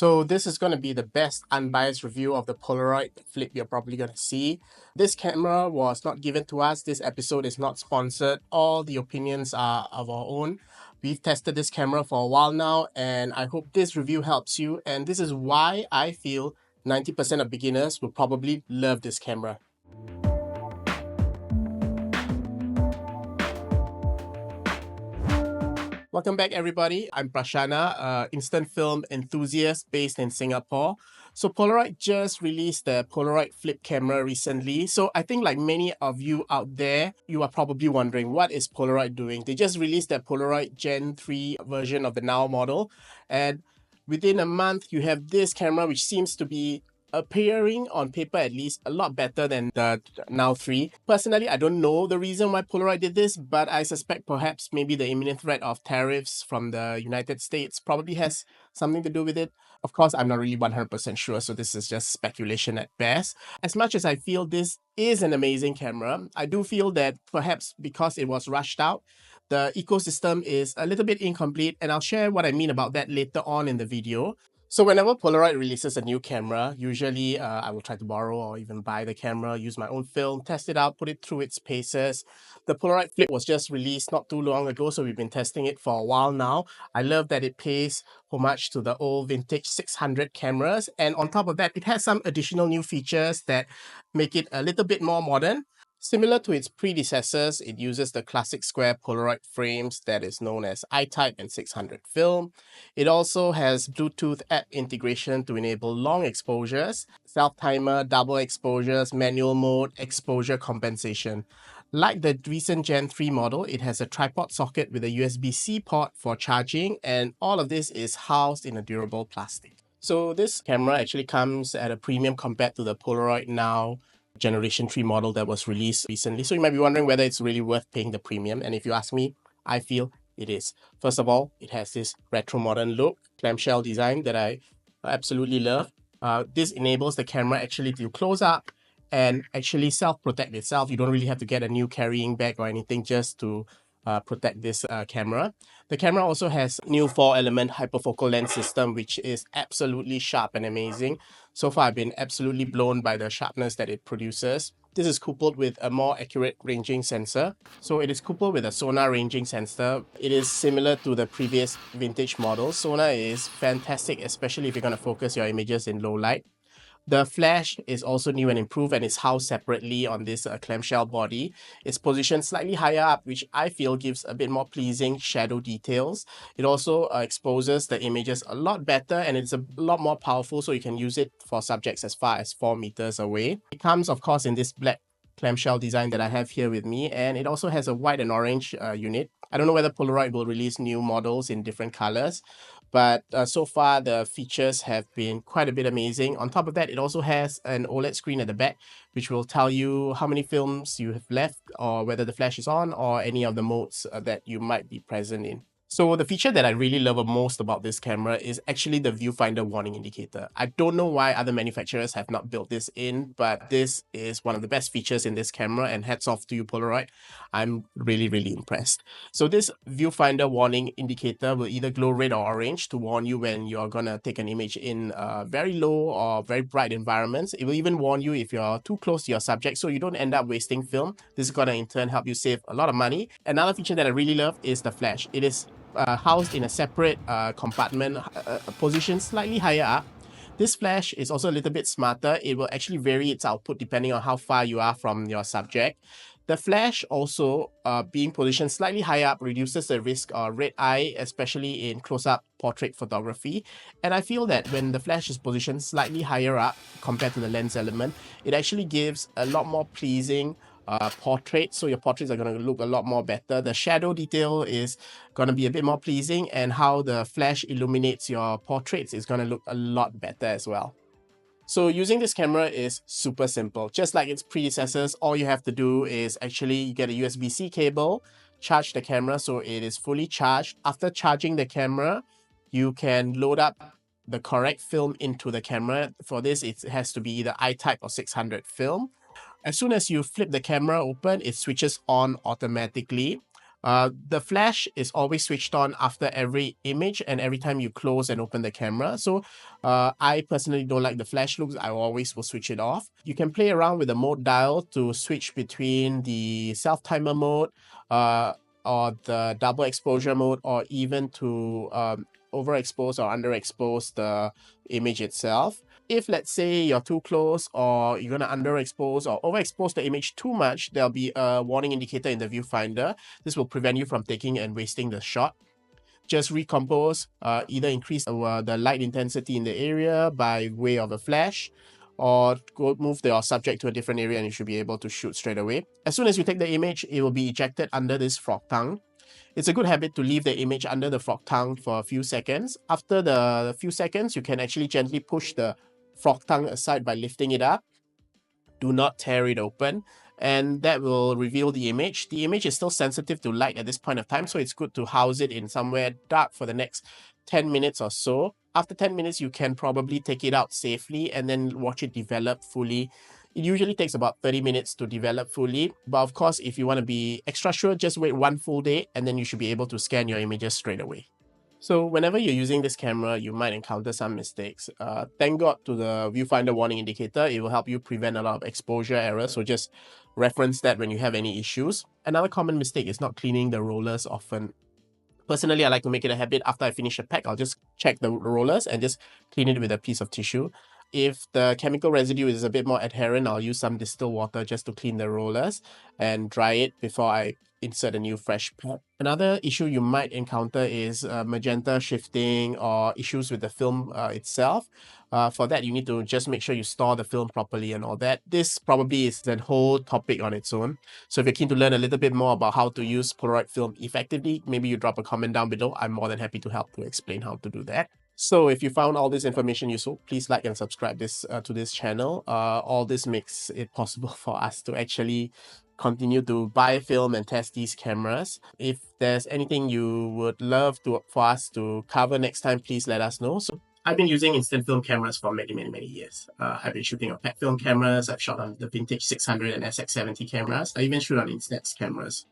So this is going to be the best unbiased review of the Polaroid flip you're probably going to see. This camera was not given to us. This episode is not sponsored. All the opinions are of our own. We've tested this camera for a while now, and I hope this review helps you. And this is why I feel 90% of beginners will probably love this camera. Welcome back, everybody. I'm Prashana, instant film enthusiast based in Singapore. So Polaroid just released the Polaroid flip camera recently. So I think like many of you out there, you are probably wondering, what is Polaroid doing? They just released their Polaroid Gen 3 version of the Now model. And within a month, you have this camera, which seems to be appearing on paper at least a lot better than the Now 3. Personally, I don't know the reason why Polaroid did this, but I suspect perhaps maybe the imminent threat of tariffs from the United States probably has something to do with it. Of course, I'm not really 100% sure, so this is just speculation at best. As much as I feel this is an amazing camera, I do feel that perhaps because it was rushed out, the ecosystem is a little bit incomplete, and I'll share what I mean about that later on in the video. So whenever Polaroid releases a new camera, usually I will try to borrow or even buy the camera, use my own film, test it out, put it through its paces. The Polaroid Flip was just released not too long ago, so we've been testing it for a while now. I love that it pays homage to the old vintage 600 cameras, and on top of that, it has some additional new features that make it a little bit more modern. Similar to its predecessors, it uses the classic square Polaroid frames that is known as I-type and 600 film. It also has Bluetooth app integration to enable long exposures, self-timer, double exposures, manual mode, exposure compensation. Like the recent Gen 3 model, it has a tripod socket with a USB-C port for charging, and all of this is housed in a durable plastic. So this camera actually comes at a premium compared to the Polaroid Now Generation 3 model that was released recently. So you might be wondering whether it's really worth paying the premium. And if you ask me, I feel it is. First of all, it has this retro modern look, clamshell design that I absolutely love. This enables the camera actually to close up and actually self-protect itself. You don't really have to get a new carrying bag or anything just to protect this camera. The camera also has new 4-element hyperfocal lens system, which is absolutely sharp and amazing. So far, I've been absolutely blown by the sharpness that it produces. This is coupled with a more accurate ranging sensor. So it is coupled with a sonar ranging sensor. It is similar to the previous vintage model. Sonar is fantastic, especially if you're going to focus your images in low light. The flash is also new and improved and is housed separately on this clamshell body. It's positioned slightly higher up, which I feel gives a bit more pleasing shadow details. It also exposes the images a lot better, and it's a lot more powerful, so you can use it for subjects as far as 4 meters away. It comes, of course, in this black clamshell design that I have here with me, and it also has a white and orange unit. I don't know whether Polaroid will release new models in different colors, but so far the features have been quite a bit amazing. On top of that, it also has an OLED screen at the back, which will tell you how many films you have left, or whether the flash is on, or any of the modes that you might be present in. So the feature that I really love most about this camera is actually the viewfinder warning indicator. I don't know why other manufacturers have not built this in, but this is one of the best features in this camera, and hats off to you, Polaroid. I'm really impressed. So this viewfinder warning indicator will either glow red or orange to warn you when you're gonna take an image in very low or very bright environments. It will even warn you if you're too close to your subject, so you don't end up wasting film. This is gonna in turn help you save a lot of money. Another feature that I really love is the flash. It is housed in a separate compartment, positioned slightly higher up. This flash is also a little bit smarter. It will actually vary its output depending on how far you are from your subject. The flash also, being positioned slightly higher up, reduces the risk of red eye, especially in close-up portrait photography. And I feel that when the flash is positioned slightly higher up compared to the lens element, it actually gives a lot more pleasing portrait, so your portraits are going to look a lot more better. The shadow detail is going to be a bit more pleasing, and how the flash illuminates your portraits is going to look a lot better as well. So using this camera is super simple. Just like its predecessors, all you have to do is actually get a USB-C cable, charge the camera so it is fully charged. After charging the camera, you can load up the correct film into the camera. For this, it has to be either I-type or 600 film. As soon as you flip the camera open, it switches on automatically. The flash is always switched on after every image and every time you close and open the camera. So I personally don't like the flash looks. I always will switch it off. You can play around with the mode dial to switch between the self-timer mode or the double exposure mode, or even to overexpose or underexpose the image itself. If let's say you're too close or you're going to underexpose or overexpose the image too much, there'll be a warning indicator in the viewfinder. This will prevent you from taking and wasting the shot. Just recompose, either increase the light intensity in the area by way of a flash, or go move your subject to a different area and you should be able to shoot straight away. As soon as you take the image, it will be ejected under this frog tongue. It's a good habit to leave the image under the frog tongue for a few seconds. After the few seconds, you can actually gently push the frog tongue aside by lifting it up. Do not tear it open, and that will reveal the image. The image is still sensitive to light at this point of time, so it's good to house it in somewhere dark for the next 10 minutes or so. After 10 minutes, you can probably take it out safely and then watch it develop fully. It usually takes about 30 minutes to develop fully, but of course, if you want to be extra sure, just wait one full day and then you should be able to scan your images straight away. So whenever you're using this camera, you might encounter some mistakes. Thank God to the viewfinder warning indicator. It will help you prevent a lot of exposure errors. So just reference that when you have any issues. Another common mistake is not cleaning the rollers often. Personally, I like to make it a habit. After I finish a pack, I'll just check the rollers and just clean it with a piece of tissue. If the chemical residue is a bit more adherent, I'll use some distilled water just to clean the rollers and dry it before I insert a new fresh pack. Another issue you might encounter is magenta shifting or issues with the film itself. For that, you need to just make sure you store the film properly and all that. This probably is a whole topic on its own. So if you're keen to learn a little bit more about how to use Polaroid film effectively, maybe you drop a comment down below. I'm more than happy to help to explain how to do that. So if you found all this information useful, please like and subscribe to this channel. All this makes it possible for us to actually continue to buy film and test these cameras. If there's anything you would love for us to cover next time, please let us know. So I've been using instant film cameras for many years. I've been shooting on PAC film cameras. I've shot on the vintage 600 and SX70 cameras. I even shoot on Instax cameras.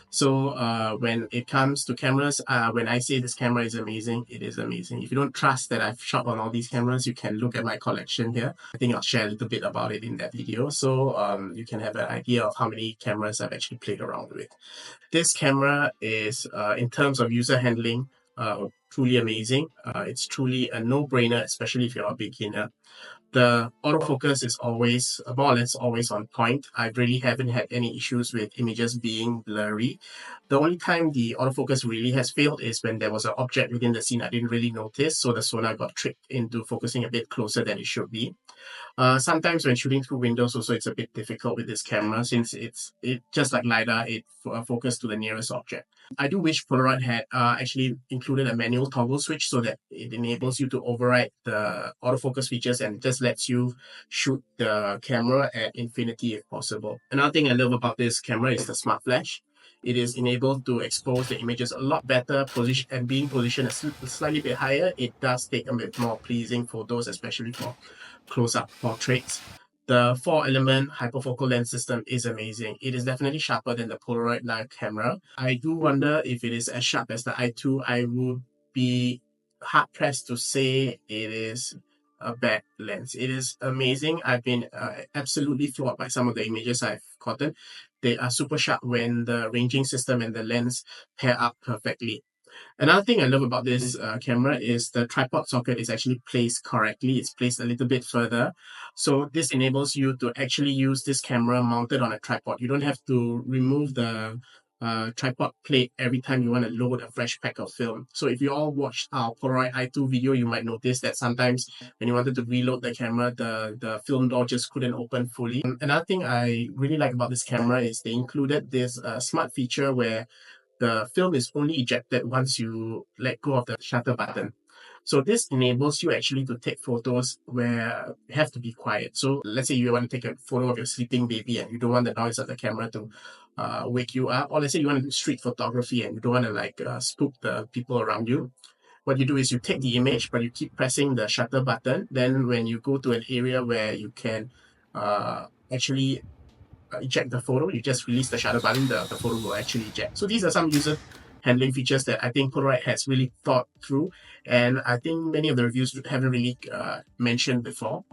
So when it comes to cameras, when I say this camera is amazing, it is amazing. If you don't trust that I've shot on all these cameras, you can look at my collection here. I think I'll share a little bit about it in that video. So you can have an idea of how many cameras I've actually played around with. This camera is, in terms of user handling, truly amazing. It's truly a no-brainer, especially if you're a beginner. The autofocus is always, more or less always on point. I really haven't had any issues with images being blurry. The only time the autofocus really has failed is when there was an object within the scene I didn't really notice, so the sonar got tricked into focusing a bit closer than it should be. Sometimes when shooting through windows also it's a bit difficult with this camera, since it just like LiDAR, it focused to the nearest object. I do wish Polaroid had actually included a manual toggle switch so that it enables you to override the autofocus features and just lets you shoot the camera at infinity if possible. Another thing I love about this camera is the smart flash. It is enabled to expose the images a lot better, and being positioned a slightly bit higher, it does take a bit more pleasing photos, especially for close-up portraits. The 4-element hyperfocal lens system is amazing. It is definitely sharper than the Polaroid Live camera. I do wonder if it is as sharp as the i2. I would be hard-pressed to say it is a bad lens. It is amazing. I've been absolutely floored by some of the images I've gotten. They are super sharp when the ranging system and the lens pair up perfectly. Another thing I love about this camera is the tripod socket is actually placed correctly. It's placed a little bit further. So this enables you to actually use this camera mounted on a tripod. You don't have to remove the tripod plate every time you want to load a fresh pack of film. So if you all watched our Polaroid i2 video, you might notice that sometimes when you wanted to reload the camera, the film door just couldn't open fully. Another thing I really like about this camera is they included this smart feature where the film is only ejected once you let go of the shutter button. So this enables you actually to take photos where you have to be quiet. So let's say you want to take a photo of your sleeping baby and you don't want the noise of the camera to wake you up. Or let's say you want to do street photography and you don't want to spook the people around you. What you do is you take the image, but you keep pressing the shutter button. Then when you go to an area where you can actually eject the photo. You just release the shutter button, the photo will actually eject. So these are some user handling features that I think Polaroid has really thought through, and I think many of the reviews haven't really mentioned before.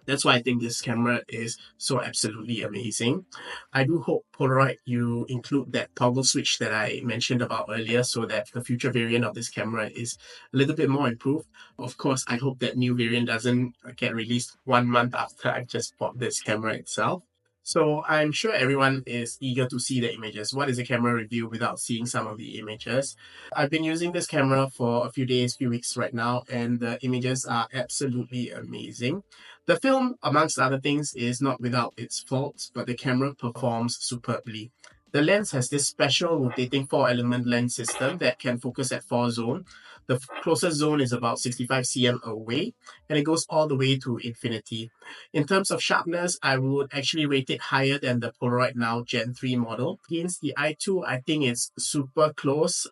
That's why I think this camera is so absolutely amazing. I do hope Polaroid you include that toggle switch that I mentioned about earlier so that the future variant of this camera is a little bit more improved. Of course, I hope that new variant doesn't get released 1 month after I just bought this camera itself. So I'm sure everyone is eager to see the images. What is a camera review without seeing some of the images? I've been using this camera for a few days, few weeks right now, and the images are absolutely amazing. The film, amongst other things, is not without its faults, but the camera performs superbly. The lens has this special rotating 4-element lens system that can focus at 4 zone. The closest zone is about 65 cm away, and it goes all the way to infinity. In terms of sharpness, I would actually rate it higher than the Polaroid Now Gen 3 model. Against the i2, I think it's super close,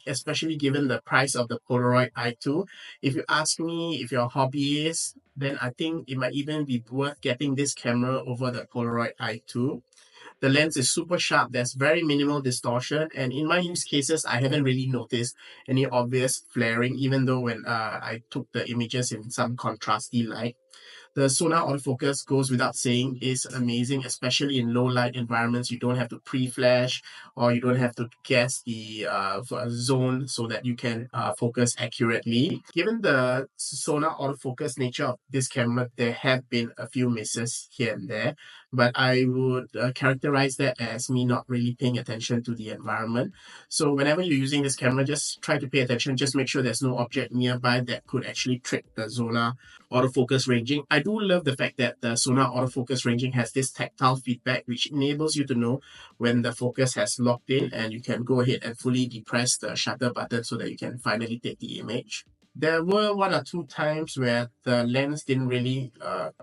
especially given the price of the Polaroid i2. If you ask me if you're a hobbyist, then I think it might even be worth getting this camera over the Polaroid i2. The lens is super sharp, there's very minimal distortion, and in my use cases, I haven't really noticed any obvious flaring, even though when I took the images in some contrasty light. The sonar autofocus goes without saying is amazing, especially in low light environments. You don't have to pre-flash or you don't have to guess the zone so that you can focus accurately. Given the sonar autofocus nature of this camera, there have been a few misses here and there, but I would characterize that as me not really paying attention to the environment. So whenever you're using this camera, just try to pay attention. Just make sure there's no object nearby that could actually trick the sonar autofocus ranging. I do love the fact that the sonar autofocus ranging has this tactile feedback, which enables you to know when the focus has locked in, and you can go ahead and fully depress the shutter button so that you can finally take the image. There were 1 or 2 times where the lens didn't really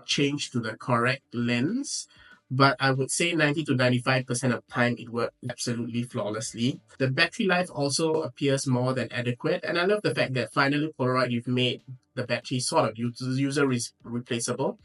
change to the correct lens, but I would say 90 to 95% of time it worked absolutely flawlessly. The battery life also appears more than adequate, and I love the fact that finally Polaroid you've made the battery sort of user replaceable.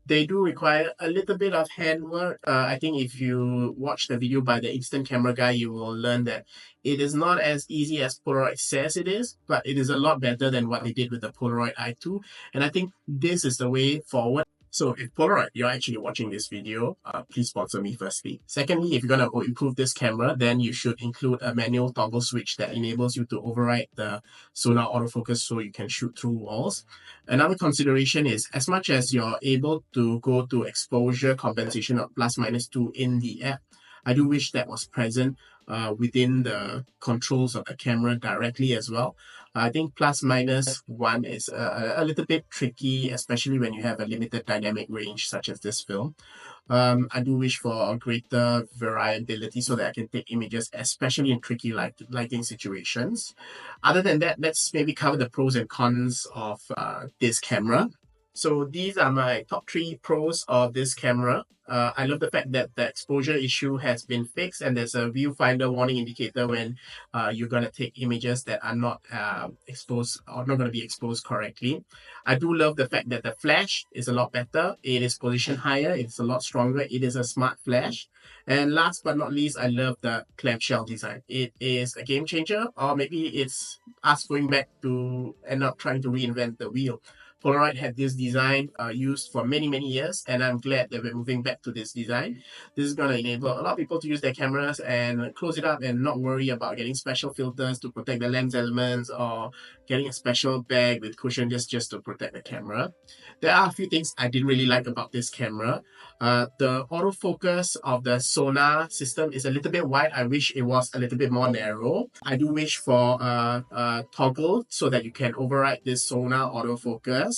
They do require a little bit of handwork. I think if you watch the video by the instant camera guy, you will learn that it is not as easy as Polaroid says it is, but it is a lot better than what they did with the Polaroid i2. And I think this is the way forward. So if Polaroid, you're actually watching this video, please sponsor me firstly. Secondly, if you're going to improve this camera, then you should include a manual toggle switch that enables you to override the sonar autofocus so you can shoot through walls. Another consideration is as much as you're able to go to exposure compensation of ±2 in the app, I do wish that was present within the controls of the camera directly as well. I think ±1 is a little bit tricky, especially when you have a limited dynamic range such as this film. I do wish for a greater variability so that I can take images, especially in tricky lighting situations. Other than that, let's maybe cover the pros and cons of this camera. So these are my top 3 pros of this camera. I love the fact that the exposure issue has been fixed and there's a viewfinder warning indicator when you're going to take images that are not exposed or not going to be exposed correctly. I do love the fact that the flash is a lot better. It is positioned higher. It's a lot stronger. It is a smart flash. And last but not least, I love the clamshell design. It is a game changer, or maybe it's us going back to and not trying to reinvent the wheel. Polaroid had this design used for many, many years, and I'm glad that we're moving back to this design. This is going to enable a lot of people to use their cameras and close it up and not worry about getting special filters to protect the lens elements or getting a special bag with cushion just to protect the camera. There are a few things I didn't really like about this camera. The autofocus of the sonar system is a little bit wide. I wish it was a little bit more narrow. I do wish for a toggle so that you can override this sonar autofocus.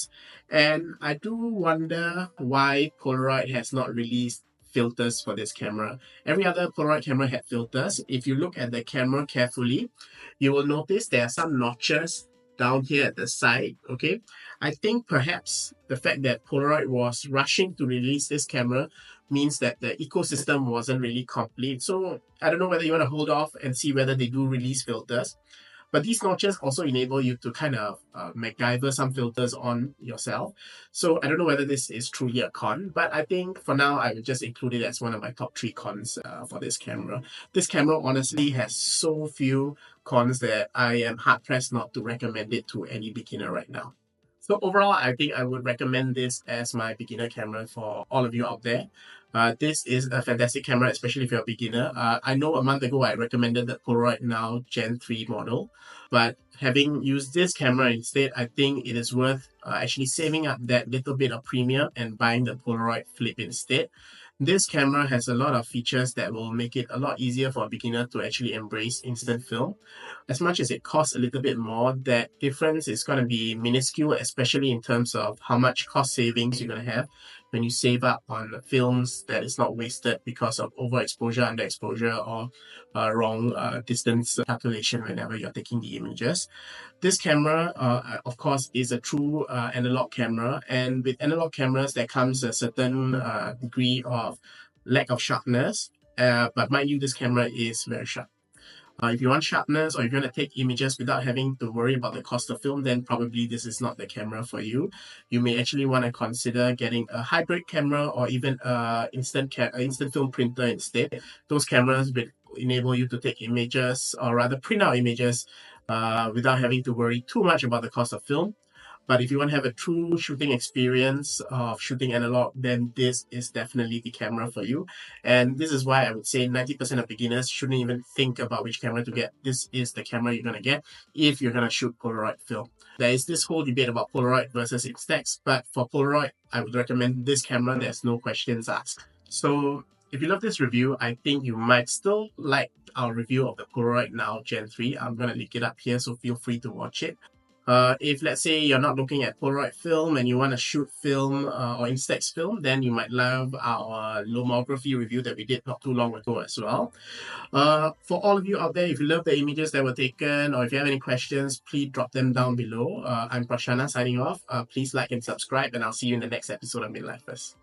And I do wonder why Polaroid has not released filters for this camera. Every other Polaroid camera had filters. If you look at the camera carefully, you will notice there are some notches down here at the side, okay? I think perhaps the fact that Polaroid was rushing to release this camera means that the ecosystem wasn't really complete. So I don't know whether you want to hold off and see whether they do release filters. But these notches also enable you to kind of MacGyver some filters on yourself. So I don't know whether this is truly a con, but I think for now I would just include it as one of my top 3 cons for this camera. This camera honestly has so few cons that I am hard pressed not to recommend it to any beginner right now. So overall, I think I would recommend this as my beginner camera for all of you out there. This is a fantastic camera, especially if you're a beginner. I know a month ago I recommended the Polaroid Now Gen 3 model, but having used this camera instead, I think it is worth actually saving up that little bit of premium and buying the Polaroid Flip instead. This camera has a lot of features that will make it a lot easier for a beginner to actually embrace instant film. As much as it costs a little bit more, that difference is going to be minuscule, especially in terms of how much cost savings you're going to have when you save up on films that is not wasted because of overexposure, underexposure, or wrong distance calculation whenever you're taking the images. This camera, of course, is a true analog camera, and with analog cameras, there comes a certain degree of lack of sharpness. But mind you, this camera is very sharp. If you want sharpness or if you want to take images without having to worry about the cost of film, then probably this is not the camera for you. You may actually want to consider getting a hybrid camera or even an instant film printer instead. Those cameras will enable you to take images or rather print out images without having to worry too much about the cost of film. But if you want to have a true shooting experience of shooting analog, then this is definitely the camera for you. And this is why I would say 90% of beginners shouldn't even think about which camera to get. This is the camera you're going to get if you're going to shoot Polaroid film. There is this whole debate about Polaroid versus Instax, but for Polaroid, I would recommend this camera. There's no questions asked. So if you love this review, I think you might still like our review of the Polaroid Now Gen 3. I'm going to link it up here, so feel free to watch it. If let's say you're not looking at Polaroid film and you want to shoot film or Instax film, then you might love our lomography review that we did not too long ago as well. For all of you out there, if you love the images that were taken or if you have any questions, please drop them down below. I'm Prashana signing off. Please like and subscribe, and I'll see you in the next episode of Midlifers.